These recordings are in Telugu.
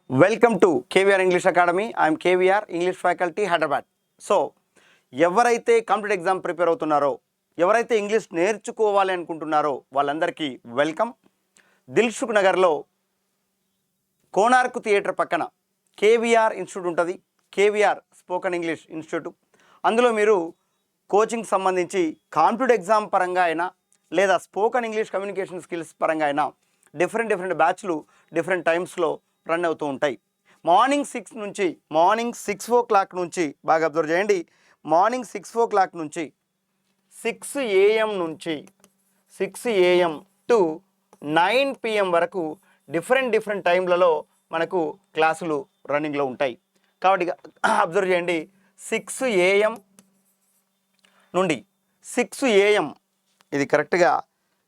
Welcome to KVR English academy. I'm KVR English faculty Hyderabad. So ఎవరైతే కాంపిటేటివ్ ఎగ్జామ్ ప్రిపేర్ అవుతున్నారో, ఎవరైతే ఇంగ్లీష్ నేర్చుకోవాలి అనుకుంటున్నారో వాళ్ళందరికీ వెల్కమ్. దిల్సుఖ్ నగర్లో కోనార్క్ థియేటర్ పక్కన కేవీఆర్ ఇన్స్టిట్యూట్ ఉంటుంది. KVR spoken English institute. అందులో మీరు కోచింగ్ సంబంధించి కాంపిటేటివ్ ఎగ్జామ్ పరంగా అయినా లేదా స్పోకెన్ ఇంగ్లీష్ కమ్యూనికేషన్ స్కిల్స్ పరంగా అయినా డిఫరెంట్ బ్యాచ్లు డిఫరెంట్ టైమ్స్లో రన్ అవుతూ ఉంటాయి. మార్నింగ్ 6 o'clock నుంచి బాగా అబ్జర్వ్ చేయండి. మార్నింగ్ 6 o'clock నుంచి 6 AM టు 9 PM వరకు డిఫరెంట్ టైంలలో మనకు క్లాసులు రన్నింగ్లో ఉంటాయి. కాబట్టి అబ్జర్వ్ చేయండి, 6 AM నుండి 6 AM ఇది కరెక్ట్గా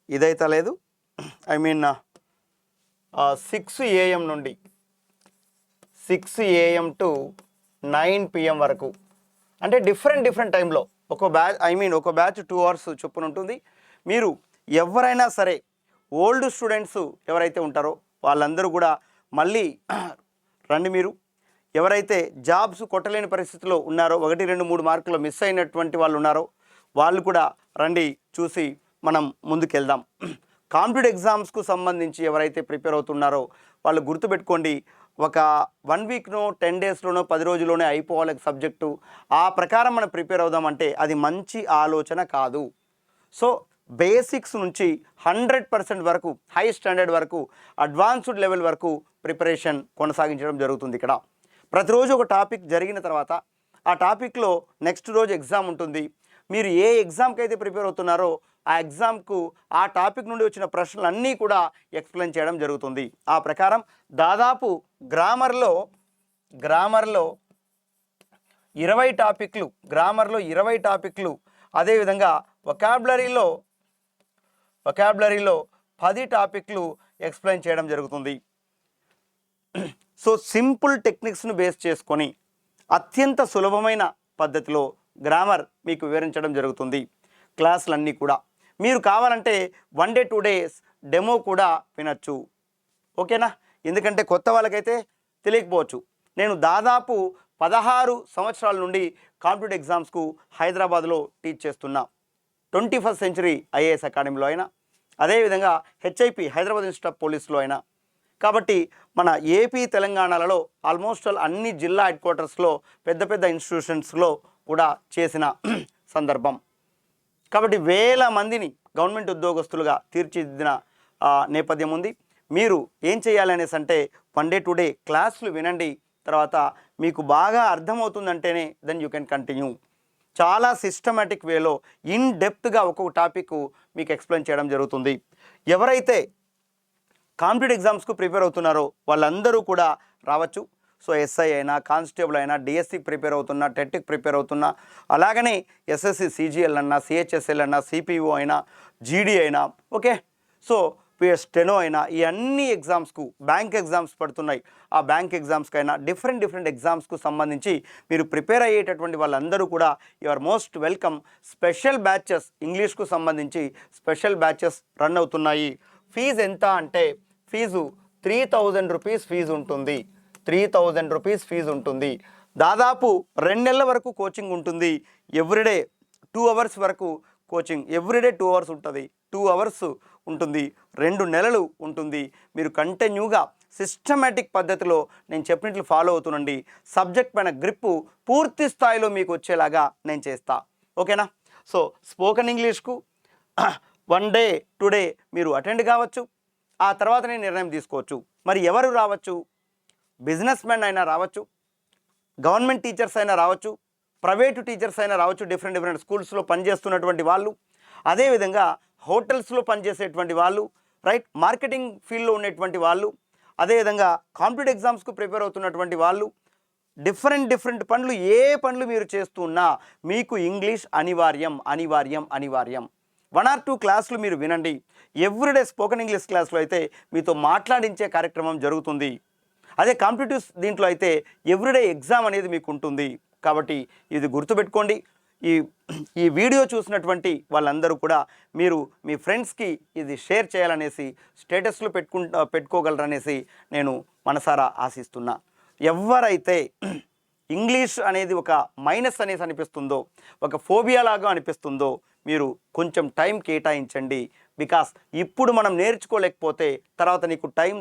ఇదైతే లేదు, 6 AM నుండి 6 AM టు 9 PM వరకు అంటే డిఫరెంట్ టైంలో ఒక బ్యాచ్ 2 hours చొప్పున ఉంటుంది. మీరు ఎవరైనా సరే ఓల్డ్ స్టూడెంట్స్ ఎవరైతే ఉంటారో వాళ్ళందరూ కూడా మళ్ళీ రండి. మీరు ఎవరైతే జాబ్స్ కొట్టలేని పరిస్థితిలో ఉన్నారో, 1, 2, 3 మార్కులు మిస్ అయినటువంటి వాళ్ళు ఉన్నారో వాళ్ళు కూడా రండి, చూసి మనం ముందుకెళ్దాం. కాంపిటేటివ్ ఎగ్జామ్స్కు సంబంధించి ఎవరైతే ప్రిపేర్ అవుతున్నారో వాళ్ళు గుర్తుపెట్టుకోండి, ఒక 1 weekనో 10 daysలోనో 10 రోజుల్లోనే అయిపోవాలి సబ్జెక్టు. ఆ ప్రకారం మనం ప్రిపేర్ అవుదామంటే అది మంచి ఆలోచన కాదు. సో బేసిక్స్ నుంచి 100% వరకు, హై స్టాండర్డ్ వరకు, అడ్వాన్స్డ్ లెవెల్ వరకు ప్రిపరేషన్ కొనసాగించడం జరుగుతుంది. ఇక్కడ ప్రతిరోజు ఒక టాపిక్ జరిగిన తర్వాత ఆ టాపిక్లో నెక్స్ట్ రోజు ఎగ్జామ్ ఉంటుంది. మీరు ఏ ఎగ్జామ్కి అయితే ప్రిపేర్ అవుతున్నారో ఆ ఎగ్జామ్కు ఆ టాపిక్ నుండి వచ్చిన ప్రశ్నలు అన్నీ కూడా ఎక్స్ప్లెయిన్ చేయడం జరుగుతుంది. ఆ ప్రకారం దాదాపు గ్రామర్లో 20 టాపిక్లు, అదేవిధంగా వొకాబులరీలో 10 టాపిక్లు ఎక్స్ప్లెయిన్ చేయడం జరుగుతుంది. సో సింపుల్ టెక్నిక్స్ను బేస్ చేసుకొని అత్యంత సులభమైన పద్ధతిలో గ్రామర్ మీకు వివరించడం జరుగుతుంది. క్లాసులన్నీ కూడా మీరు కావాలంటే 1 day 2 days డెమో కూడా వినొచ్చు. ఓకేనా? ఎందుకంటే కొత్త వాళ్ళకైతే తెలియకపోవచ్చు. నేను దాదాపు 16 సంవత్సరాల నుండి కాంపిటేటివ్ ఎగ్జామ్స్కు హైదరాబాద్లో టీచ్ చేస్తున్నా. 21st Century IAS అకాడమీలో అయినా, అదేవిధంగా HIP హైదరాబాద్ ఇన్స్టిట్యూట్ ఆఫ్ పోలీస్లో అయినా. కాబట్టి మన ఏపీ తెలంగాణలలో ఆల్మోస్ట్ అన్ని జిల్లా హెడ్ క్వార్టర్స్లో పెద్ద ఇన్స్టిట్యూషన్స్లో కూడా చేసిన సందర్భం. కాబట్టి వేల మందిని గవర్నమెంట్ ఉద్యోగస్తులుగా తీర్చిదిద్దిన నేపథ్యం ఉంది. మీరు ఏం చేయాలనేసి అంటే 1 day 2 day క్లాసులు వినండి. తర్వాత మీకు బాగా అర్థమవుతుందంటేనే దెన్ యూ కెన్ కంటిన్యూ. చాలా సిస్టమేటిక్ వేలో ఇన్ డెప్త్గా ఒక్కొక్క టాపిక్ మీకు ఎక్స్ప్లెయిన్ చేయడం జరుగుతుంది. ఎవరైతే కాంపిటేటివ్ ఎగ్జామ్స్కు ప్రిపేర్ అవుతున్నారో వాళ్ళందరూ కూడా రావచ్చు. సో SI అయినా, కానిస్టేబుల్ అయినా, DSCకి ప్రిపేర్ అవుతున్నా, టెట్కి ప్రిపేర్ అవుతున్నా, అలాగనే SSC CGL అన్నా, CHSL అన్నా, CPO అయినా, GD అయినా, ఓకే. సో స్టెనో అయినా, ఈ అన్ని ఎగ్జామ్స్కు బ్యాంక్ ఎగ్జామ్స్ పడుతున్నాయి. ఆ బ్యాంక్ ఎగ్జామ్స్కైనా డిఫరెంట్ ఎగ్జామ్స్కు సంబంధించి మీరు ప్రిపేర్ అయ్యేటటువంటి వాళ్ళందరూ కూడా your most welcome. Special batches ఇంగ్లీష్కు సంబంధించి స్పెషల్ బ్యాచెస్ రన్ అవుతున్నాయి. ఫీజు ఎంత అంటే ఫీజు 3000 రూపీస్ ఫీజు ఉంటుంది. 3000 రూపీస్ ఫీజు ఉంటుంది. దాదాపు 2 నెలల వరకు కోచింగ్ ఉంటుంది. ఎవ్రీడే 2 hours వరకు కోచింగ్, ఎవ్రీడే 2 hours ఉంటుంది. 2 hours ఉంటుంది, 2 నెలలు ఉంటుంది. మీరు కంటిన్యూగా సిస్టమేటిక్ పద్ధతిలో నేను చెప్పినట్లు ఫాలో అవుతుండండి. సబ్జెక్ట్ పైన గ్రిప్పు పూర్తి స్థాయిలో మీకు వచ్చేలాగా నేను చేస్తా. ఓకేనా? సో స్పోకెన్ ఇంగ్లీష్కు 1 day 2 day మీరు అటెండ్ కావచ్చు. ఆ తర్వాత నేను నిర్ణయం తీసుకోవచ్చు. మరి ఎవరు రావచ్చు? బిజినెస్ మ్యాన్ అయినా రావచ్చు, గవర్నమెంట్ టీచర్స్ అయినా రావచ్చు, ప్రైవేటు టీచర్స్ అయినా రావచ్చు, డిఫరెంట్ స్కూల్స్లో పనిచేస్తున్నటువంటి వాళ్ళు, అదేవిధంగా హోటల్స్లో పనిచేసేటువంటి వాళ్ళు, రైట్, మార్కెటింగ్ ఫీల్డ్లో ఉన్నటువంటి వాళ్ళు, అదేవిధంగా కాంపిటేటివ్ ఎగ్జామ్స్కు ప్రిపేర్ అవుతున్నటువంటి వాళ్ళు, డిఫరెంట్ పనులు, ఏ పనులు మీరు చేస్తున్నా మీకు ఇంగ్లీష్ అనివార్యం. 1 or 2 క్లాసులు మీరు వినండి. ఎవ్రీడే స్పోకెన్ ఇంగ్లీష్ క్లాస్లో అయితే మీతో మాట్లాడించే కార్యక్రమం జరుగుతుంది. అదే కాంపిటేటివ్ దీంట్లో అయితే ఎవ్రీడే ఎగ్జామ్ అనేది మీకు ఉంటుంది. కాబట్టి ఇది గుర్తుపెట్టుకోండి. ఈ ఈ వీడియో చూసినటువంటి వాళ్ళందరూ కూడా మీరు మీ ఫ్రెండ్స్కి ఇది షేర్ చేయాలనేసి స్టేటస్లో పెట్టుకోగలరనేసి నేను మనసారా ఆశిస్తున్నా. ఎవరైతే ఇంగ్లీష్ అనేది ఒక మైనస్ అనేసి అనిపిస్తుందో, ఒక ఫోబియా లాగా అనిపిస్తుందో, మీరు కొంచెం టైం కేటాయించండి. బికాస్ ఇప్పుడు మనం నేర్చుకోలేకపోతే తర్వాత నీకు టైం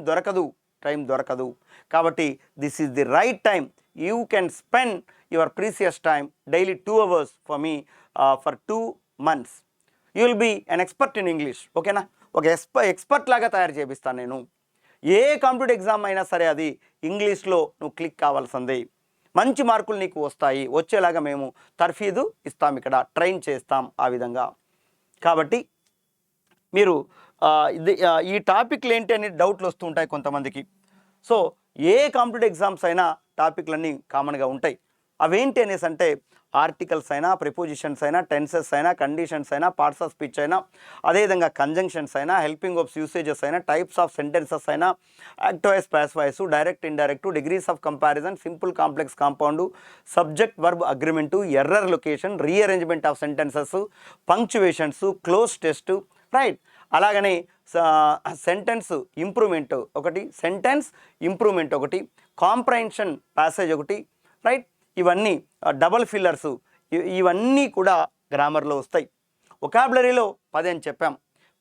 దొరకదు. కాబట్టి this is the right time. You can spend your precious time daily 2 hours for me for 2 months. You will be an expert in English. ఓకేనా? ఒక ఎక్స్పర్ట్ లాగా తయారు చేపిస్తాను నేను. ఏ కాంపిటేటివ్ ఎగ్జామ్ అయినా సరే అది ఇంగ్లీష్లో నువ్వు క్లిక్ కావాల్సిందే. మంచి మార్కులు నీకు వచ్చేలాగా మేము తర్ఫీదు ఇస్తాం, ఇక్కడ ట్రైన్ చేస్తాం ఆ విధంగా. కాబట్టి మీరు ఈ టాపిక్లు ఏంటి అని డౌట్లు వస్తూ ఉంటాయి కొంతమందికి. సో ఏ కాంపిటేటివ్ ఎగ్జామ్స్ అయినా టాపిక్లన్నీ కామన్గా ఉంటాయి. అవేంటి అనేసి అంటే ఆర్టికల్స్ అయినా, ప్రిపోజిషన్స్ అయినా, టెన్సెస్ అయినా, కండిషన్స్ అయినా, పార్ట్స్ ఆఫ్ స్పీచ్ అయినా, అదేవిధంగా కంజంక్షన్స్ అయినా, హెల్పింగ్ వర్బ్స్ యూసేజెస్ అయినా, టైప్స్ ఆఫ్ సెంటెన్సెస్ అయినా, active voice, passive voice, direct indirect, degrees of comparison, simple complex compound, subject verb agreement, error location, rearrangement of sentences, punctuations, cloze test, right. అలాగనే సెంటెన్స్ ఇంప్రూవ్మెంట్ ఒకటి, సెంటెన్స్ ఇంప్రూవ్మెంట్ ఒకటి, కాంప్రహెన్షన్ ప్యాసేజ్ ఒకటి, రైట్. ఇవన్నీ డబల్ ఫిల్లర్స్, ఇవన్నీ కూడా గ్రామర్లో వస్తాయి. వొకాబులరీలో 10 అని చెప్పాం.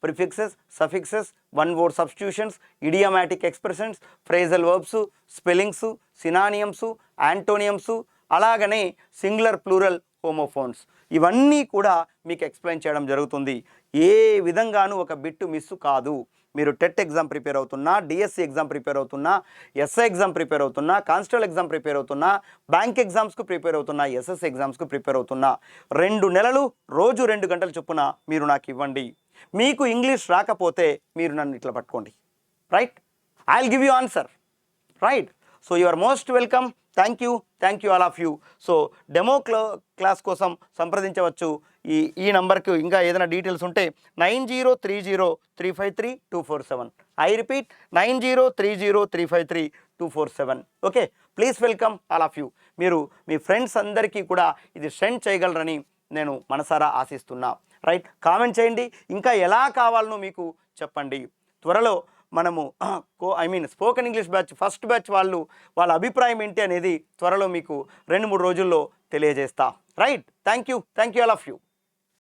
Prefixes, suffixes, one word substitutions, idiomatic expressions, phrasal verbs, spellings, synonyms, antonyms, అలాగనే సింగులర్, ప్లూరల్, హోమోఫోన్స్, ఇవన్నీ కూడా మీకు ఎక్స్ప్లెయిన్ చేయడం జరుగుతుంది. ఏ విధంగానూ ఒక బిట్టు మిస్ కాదు. మీరు టెట్ ఎగ్జామ్ ప్రిపేర్ అవుతున్నా, డిఎస్సి ఎగ్జామ్ ప్రిపేర్ అవుతున్నా, ఎస్ఐ ఎగ్జామ్ ప్రిపేర్ అవుతున్నా, కానిస్టేబుల్ ఎగ్జామ్ ప్రిపేర్ అవుతున్నా, బ్యాంక్ ఎగ్జామ్స్కు ప్రిపేర్ అవుతున్నా, ఎస్ఎస్సి ఎగ్జామ్స్కు ప్రిపేర్ అవుతున్నా, 2 నెలలు రోజు 2 గంటల చొప్పున మీరు నాకు ఇవ్వండి. మీకు ఇంగ్లీష్ రాకపోతే మీరు నన్ను ఇట్లా పట్టుకోండి, right. I will give you answer, right. So you are most welcome. Thank you all of you. So demo class కోసం సంప్రదించవచ్చు ఈ నంబర్కి. ఇంకా ఏదైనా డీటెయిల్స్ ఉంటే 9030353247. I repeat 9030353247. Okay, please welcome all of you. మీరు మీ ఫ్రెండ్స్ అందరికీ కూడా ఇది సెండ్ చేయగలరని నేను మనసారా ఆశిస్తున్నా, రైట్. కామెంట్ చేయండి, ఇంకా ఎలా కావాలనో మీకు చెప్పండి. త్వరలో మనము spoken English batch first batch వాళ్ళ అభిప్రాయం ఏంటి అనేది త్వరలో మీకు 2-3 రోజుల్లో తెలియజేస్తా, right. Thank you all of you.